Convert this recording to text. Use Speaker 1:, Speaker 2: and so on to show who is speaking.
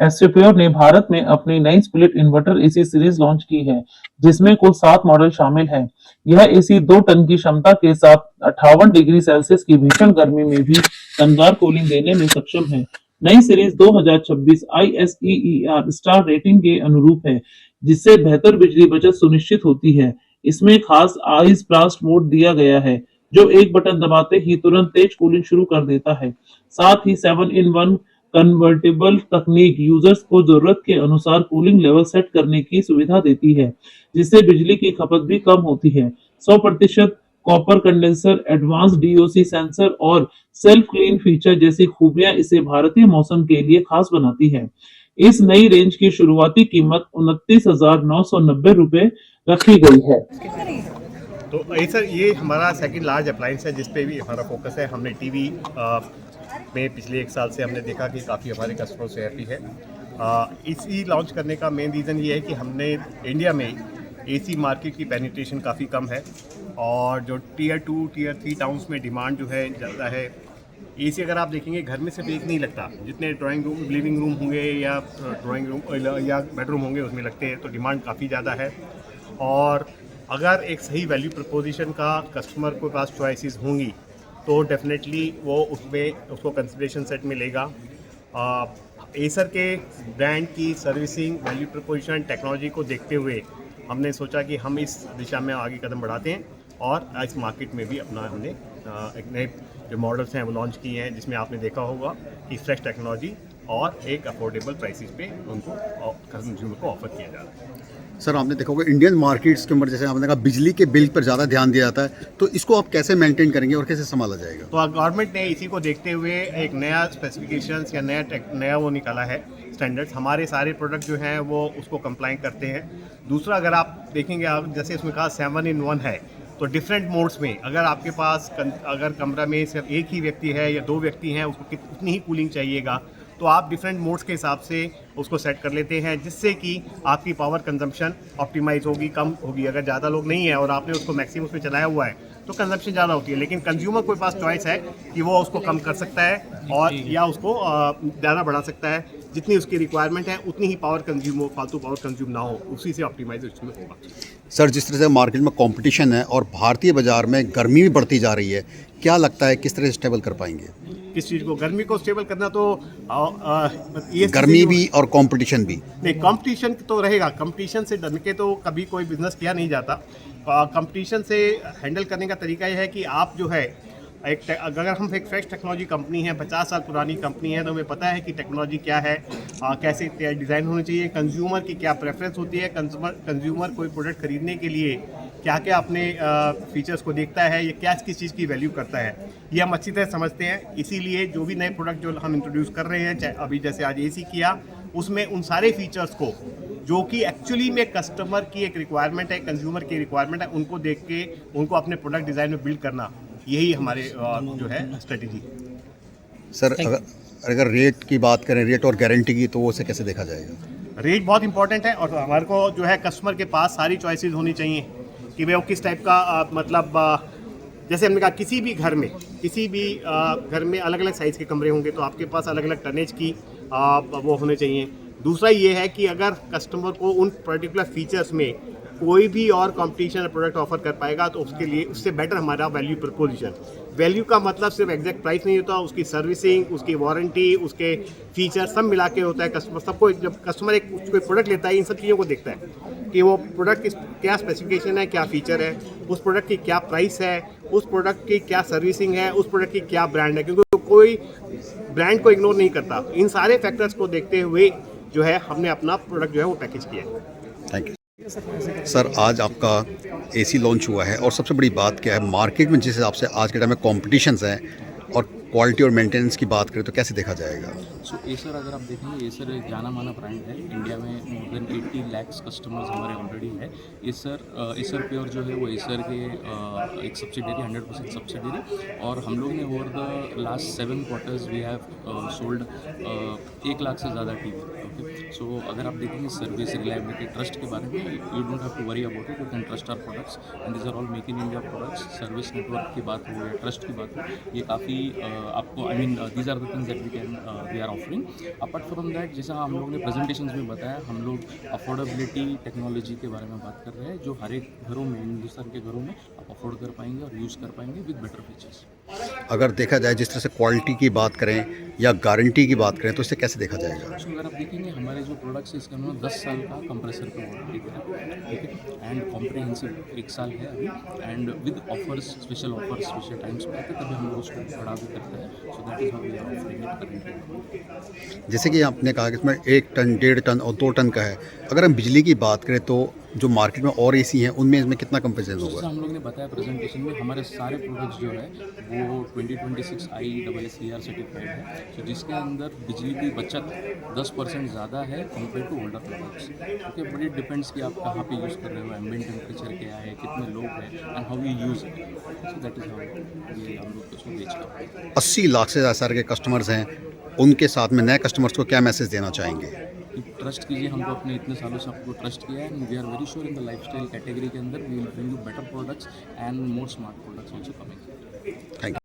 Speaker 1: एसटीप्योर ने भारत में अपनी नई split inverter AC series launch की है, जिसमें कुल 7 मॉडल शामिल हैं। यह एसी 2 टन की क्षमता के साथ 58 डिग्री सेल्सियस की भीषण गर्मी में भी दमदार कूलिंग देने में सक्षम है। नई सीरीज 2026 ISEER स्टार रेटिंग के अनुरूप है, जिससे बेहतर बिजली बचत सुनिश्चित होती है। इसमें खास आइस ब्लास्ट मोड दिया गया है, जो एक बटन दबाते ही तुरंत तेज कूलिंग शुरू कर देता है। साथ ही 7 इन 1 कन्वर्टेबल तकनीक यूजर्स को जरूरत के अनुसार कूलिंग लेवल सेट करने की सुविधा देती है, जिससे बिजली की खपत भी कम होती है। 100% copper condenser, advance DOC sensor और सेल्फ क्लीन फीचर जैसी खूबियां इसे भारतीय मौसम के लिए खास बनाती है। इस नई रेंज की शुरुआती कीमत 29,990 रुपए रखी गई है।
Speaker 2: तो सर, ये हमारा सेकंड लार्ज अप्लायंस है जिस पे भी हमारा फोकस है। हमने टीवी में पिछले 1 साल से हमने देखा कि काफ़ी हमारे कस्टमर से हैप्पी है। इसी लॉन्च करने का मेन रीज़न ये है कि हमने इंडिया में एसी मार्केट की पेनिट्रेशन काफ़ी कम है और जो टियर 2 टियर 3 टाउन्स में डिमांड जो है ज़्यादा है। एसी अगर आप देखेंगे घर में सिर्फ एक नहीं लगता, जितने ड्राइंग रूम लिविंग रूम होंगे या ड्राइंग रूम या बेडरूम होंगे उसमें लगते हैं, तो डिमांड काफ़ी ज़्यादा है। और अगर एक सही वैल्यू प्रपोजिशन का कस्टमर के पास चॉइसेस होंगी तो डेफिनेटली वो उसको कंसिडरेशन सेट में लेगा। एसर के ब्रांड की सर्विसिंग, वैल्यू प्रपोजिशन, टेक्नोलॉजी को देखते हुए हमने सोचा कि हम इस दिशा में आगे कदम बढ़ाते हैं और इस मार्केट में भी अपना हमने एक नए जो मॉडल्स हैं वो लॉन्च किए हैं, जिसमें आपने देखा होगा कि फ्रेश टेक्नोलॉजी और एक अफोर्डेबल प्राइसेस पे उनको कंज्यूमर को ऑफर किया जा रहा है।
Speaker 3: सर, आपने देखा होगा इंडियन मार्केट्स के ऊपर जैसे आपने कहा बिजली के बिल पर ज़्यादा ध्यान दिया जाता है, तो इसको आप कैसे मेंटेन करेंगे और कैसे संभाला जाएगा?
Speaker 2: तो गवर्नमेंट ने इसी को देखते हुए एक नया स्पेसिफिकेशंस या नया वो निकाला है स्टैंडर्ड्स। हमारे सारे प्रोडक्ट जो हैं वो उसको कंप्लाई करते हैं। दूसरा, अगर आप देखेंगे, आप जैसे इसमें कहा 7 in 1 है, तो डिफरेंट मोड्स में अगर आपके पास अगर कमरा में सिर्फ एक ही व्यक्ति है या 2 व्यक्ति हैं, उसको उतनी ही कूलिंग चाहिएगा, तो आप डिफरेंट मोड्स के हिसाब से उसको सेट कर लेते हैं, जिससे कि आपकी पावर कंजम्पशन ऑप्टिमाइज होगी, कम होगी। अगर ज़्यादा लोग नहीं है और आपने उसको मैक्सिमम उसमें चलाया हुआ है तो कंजम्पशन ज़्यादा होती है, लेकिन कंज्यूमर के पास चॉइस है कि वो उसको कम कर सकता है और या उसको ज़्यादा बढ़ा सकता है। जितनी उसकी रिक्वायरमेंट है उतनी ही पावर कंज्यूम हो, फालतू पावर कंज्यूम ना हो, उसी से ऑप्टिमाइज उसमें होगा।
Speaker 3: सर, जिस तरह से मार्केट में कंपटीशन है और भारतीय बाजार में गर्मी भी बढ़ती जा रही है, क्या लगता है किस तरह से स्टेबल कर पाएंगे?
Speaker 2: किस चीज़ को? गर्मी को स्टेबल करना तो ये
Speaker 3: गर्मी भी और कंपटीशन भी।
Speaker 2: नहीं, कंपटीशन तो रहेगा। कंपटीशन से डर के तो कभी कोई बिजनेस किया नहीं जाता। कंपटीशन से हैंडल करने का तरीका यह है कि आप जो है अगर हम एक फ्रेश टेक्नोलॉजी कंपनी है, 50 साल पुरानी कंपनी है, तो हमें पता है कि टेक्नोलॉजी क्या है, कैसे डिज़ाइन होनी चाहिए, कंज्यूमर की क्या प्रेफरेंस होती है, कंज्यूमर कोई प्रोडक्ट खरीदने के लिए क्या क्या अपने फीचर्स को देखता है, या क्या किस चीज़ की वैल्यू करता है, ये हम अच्छी तरह समझते हैं। इसीलिए जो भी नए प्रोडक्ट जो हम इंट्रोड्यूस कर रहे हैं, अभी जैसे आज एसी किया, उसमें उन सारे फीचर्स को जो कि एक्चुअली में कस्टमर की एक रिक्वायरमेंट है, कंज्यूमर की रिक्वायरमेंट है, उनको देख के उनको अपने प्रोडक्ट डिज़ाइन में बिल्ड करना, यही हमारे जो है स्ट्रेटेजी।
Speaker 3: सर, अगर रेट की बात करें, रेट और गारंटी की, तो वो उसे कैसे देखा जाएगा?
Speaker 2: रेट बहुत इंपॉर्टेंट है और हमारे को जो है कस्टमर के पास सारी चॉइसेस होनी चाहिए कि भाई वो किस टाइप का मतलब जैसे हमने कहा किसी भी घर में अलग अलग साइज़ के कमरे होंगे, तो आपके पास अलग अलग टनेज की वो होने चाहिए। दूसरा ये है कि अगर कस्टमर को उन पर्टिकुलर फीचर्स में कोई भी और कंपटीशन प्रोडक्ट ऑफर कर पाएगा तो उसके लिए उससे बेटर हमारा वैल्यू प्रपोजिशन। वैल्यू का मतलब सिर्फ एग्जैक्ट प्राइस नहीं होता, उसकी सर्विसिंग, उसकी वारंटी, उसके फीचर सब मिला के होता है। कस्टमर सबको, जब कस्टमर एक कोई प्रोडक्ट लेता है, इन सब चीज़ों को देखता है कि वो प्रोडक्ट की क्या स्पेसिफिकेशन है, क्या फीचर है, उस प्रोडक्ट की क्या प्राइस है, उस प्रोडक्ट की क्या सर्विसिंग है, उस प्रोडक्ट की क्या ब्रांड है, क्योंकि कोई ब्रांड को इग्नोर नहीं करता। इन सारे फैक्टर्स को देखते हुए जो है हमने अपना प्रोडक्ट जो है वो पैकेज किया है।
Speaker 3: Thank you. सर, आज आपका एसी लॉन्च हुआ है और सबसे बड़ी बात क्या है मार्केट में, जिस हिसाब से आज के टाइम में कॉम्पिटिशन्स हैं और क्वालिटी और मेंटेनेंस की बात करें तो कैसे देखा जाएगा?
Speaker 4: सो एसर अगर आप देखेंगे, एसर एक जाना माना ब्रांड है। इंडिया में मोर देन 80 lakhs कस्टमर्स हमारे ऑलरेडी है। एसर प्योर जो है वो एसर के एक सब्सिडरी, 100% सब्सिडरी, और हम लोग ने over the last 7 quarters we have sold 1 lakh से ज़्यादा टीवी। ओके, सो अगर आप देखेंगे सर्विस, रिलायबिलिटी, ट्रस्ट के बारे में, you don't have to worry about it, you can trust our products and this are all make in India products. Service network की बात हो या ट्रस्ट की बात हो, ये काफ़ी आपको I mean these are the things that we are offering. Apart from that, जैसा हम लोगों ने प्रेजेंटेशंस में बताया, हम लोग अफोर्डेबिलिटी टेक्नोलॉजी के बारे में बात कर रहे हैं, जो हर एक घरों में, हिंदुस्तान के घरों में आप अफोर्ड कर पाएंगे और यूज़ कर पाएंगे विद बेटर फीचर्स।
Speaker 3: अगर देखा जाए जिस तरह से क्वालिटी की बात करें या गारंटी की बात करें तो इसे कैसे देखा जाएगा?
Speaker 4: तो अगर आप देखेंगे हमारे जो प्रोडक्ट्स है, इसका उन्होंने 10 साल का कंप्रेसर पे वारंटी दिया, ठीक है, एंड कॉम्प्रिहेंसिव 1 साल है अभी, and with offers, special offers, special times पे आते हैं, तभी हम लोग उसको बढ़ा भी करते हैं। So that is how we are offering it currently.
Speaker 3: जैसे कि आपने कहा कि इसमें 1 टन, 1.5 टन और 2 टन का है। अगर हम बिजली की बात करें तो जो मार्केट में और एसी हैं उनमें इसमें कितना कंपेरिजन
Speaker 4: जैसे
Speaker 3: होगा?
Speaker 4: हम लोग ने बताया प्रेजेंटेशन में, हमारे सारे प्रोडक्ट्स जो है वो 2026 IEEE सर्टिफाइड है, तो जिसके अंदर बिजली की बचत 10% ज़्यादा है compare to older products. Okay, but it depends कि आप कहाँ पे यूज़ कर रहे हो, एम्बिएंट टेम्परेचर क्या है, कितने लोग हैं, and how you use it. So that is how ये हम लोग उसको बेचते हैं।
Speaker 3: 80 लाख से ज़्यादा के कस्टमर्स हैं, उनके साथ में नए कस्टमर्स को क्या मैसेज देना चाहेंगे?
Speaker 4: ट्रस्ट कीजिए हमको, अपने इतने सालों से आपको ट्रस्ट किया है, and we are very sure in the lifestyle category के अंदर we will bring you better products and more smart products also coming.
Speaker 3: Thank you.